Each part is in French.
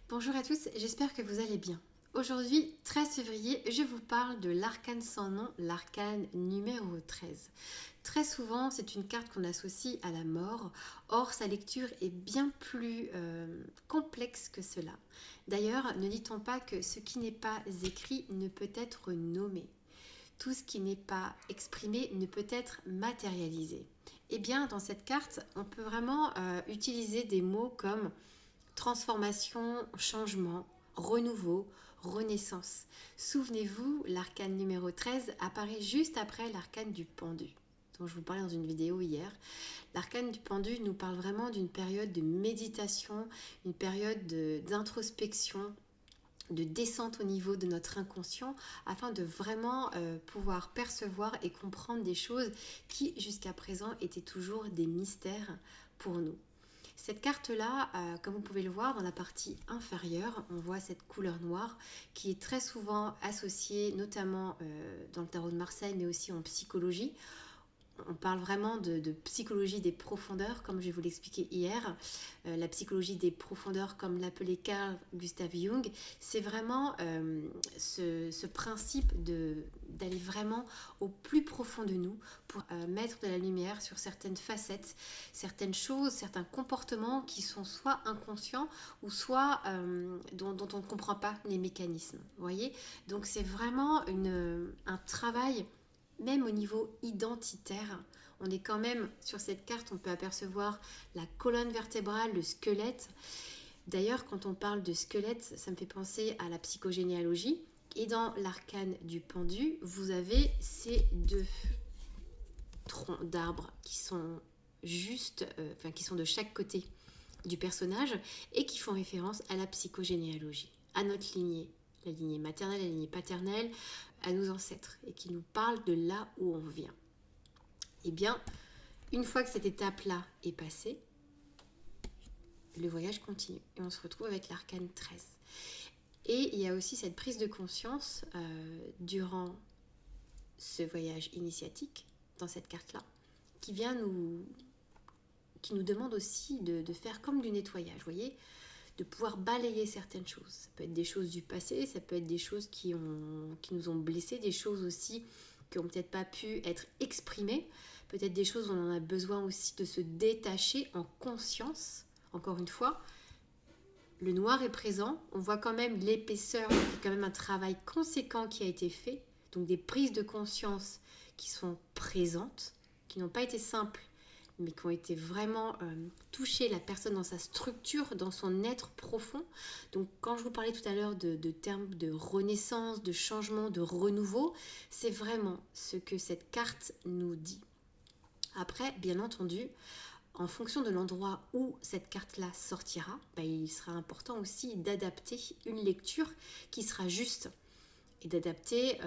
Bonjour à tous, j'espère que vous allez bien. Aujourd'hui, 13 février, je vous parle de l'arcane sans nom, l'arcane numéro 13. Très souvent, c'est une carte qu'on associe à la mort, or sa lecture est bien plus complexe que cela. D'ailleurs, ne dit-on pas que ce qui n'est pas écrit ne peut être nommé? Tout ce qui n'est pas exprimé ne peut être matérialisé. Eh bien, dans cette carte, on peut vraiment utiliser des mots comme transformation, changement, renouveau, renaissance. Souvenez-vous, l'arcane numéro 13 apparaît juste après l'arcane du pendu, dont je vous parlais dans une vidéo hier. L'arcane du pendu nous parle vraiment d'une période de méditation, une période d'introspection, de descente au niveau de notre inconscient afin de vraiment pouvoir percevoir et comprendre des choses qui jusqu'à présent étaient toujours des mystères pour nous. Cette carte-là, comme vous pouvez le voir dans la partie inférieure, on voit cette couleur noire qui est très souvent associée notamment dans le tarot de Marseille mais aussi en psychologie. On parle vraiment de psychologie des profondeurs, comme je vais vous l'expliquer hier. La psychologie des profondeurs, comme l'appelait Carl Gustav Jung, c'est vraiment ce principe d'aller vraiment au plus profond de nous pour mettre de la lumière sur certaines facettes, certaines choses, certains comportements qui sont soit inconscients ou soit dont on ne comprend pas les mécanismes. Vous voyez ? Donc c'est vraiment un travail. Même au niveau identitaire, on est quand même, sur cette carte, on peut apercevoir la colonne vertébrale, le squelette. D'ailleurs, quand on parle de squelette, ça me fait penser à la psychogénéalogie. Et dans l'arcane du pendu, vous avez ces deux troncs d'arbres qui sont qui sont de chaque côté du personnage et qui font référence à la psychogénéalogie, à notre lignée. La lignée maternelle, la lignée paternelle, à nos ancêtres, et qui nous parlent de là où on vient. Eh bien, une fois que cette étape-là est passée, le voyage continue, et on se retrouve avec l'arcane 13. Et il y a aussi cette prise de conscience durant ce voyage initiatique, dans cette carte-là, qui nous demande aussi de faire comme du nettoyage, vous voyez, de pouvoir balayer certaines choses. Ça peut être des choses du passé, ça peut être des choses qui nous ont blessés, des choses aussi qui n'ont peut-être pas pu être exprimées, peut-être des choses où on en a besoin aussi de se détacher en conscience. Encore une fois, le noir est présent, on voit quand même l'épaisseur, il y a quand même un travail conséquent qui a été fait, donc des prises de conscience qui sont présentes, qui n'ont pas été simples, mais qui ont été vraiment toucher la personne dans sa structure, dans son être profond. Donc quand je vous parlais tout à l'heure de termes de renaissance, de changement, de renouveau, c'est vraiment ce que cette carte nous dit. Après, bien entendu, en fonction de l'endroit où cette carte-là sortira, il sera important aussi d'adapter une lecture qui sera juste et d'adapter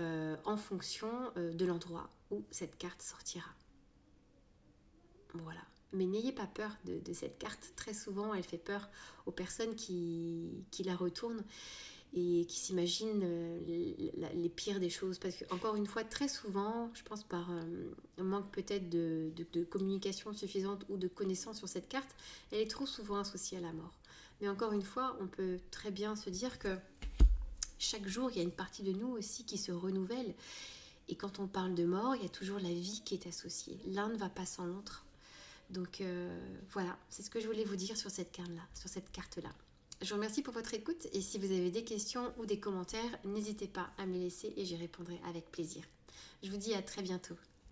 en fonction de l'endroit où cette carte sortira. Voilà. Mais n'ayez pas peur de cette carte. Très souvent, elle fait peur aux personnes qui la retournent et qui s'imaginent les pires des choses. Parce que, encore une fois, très souvent, je pense par un manque peut-être de communication suffisante ou de connaissances sur cette carte, elle est trop souvent associée à la mort. Mais encore une fois, on peut très bien se dire que chaque jour, il y a une partie de nous aussi qui se renouvelle. Et quand on parle de mort, il y a toujours la vie qui est associée. L'un ne va pas sans l'autre. Donc voilà, c'est ce que je voulais vous dire sur cette carte-là. Je vous remercie pour votre écoute et si vous avez des questions ou des commentaires, n'hésitez pas à me les laisser et j'y répondrai avec plaisir. Je vous dis à très bientôt.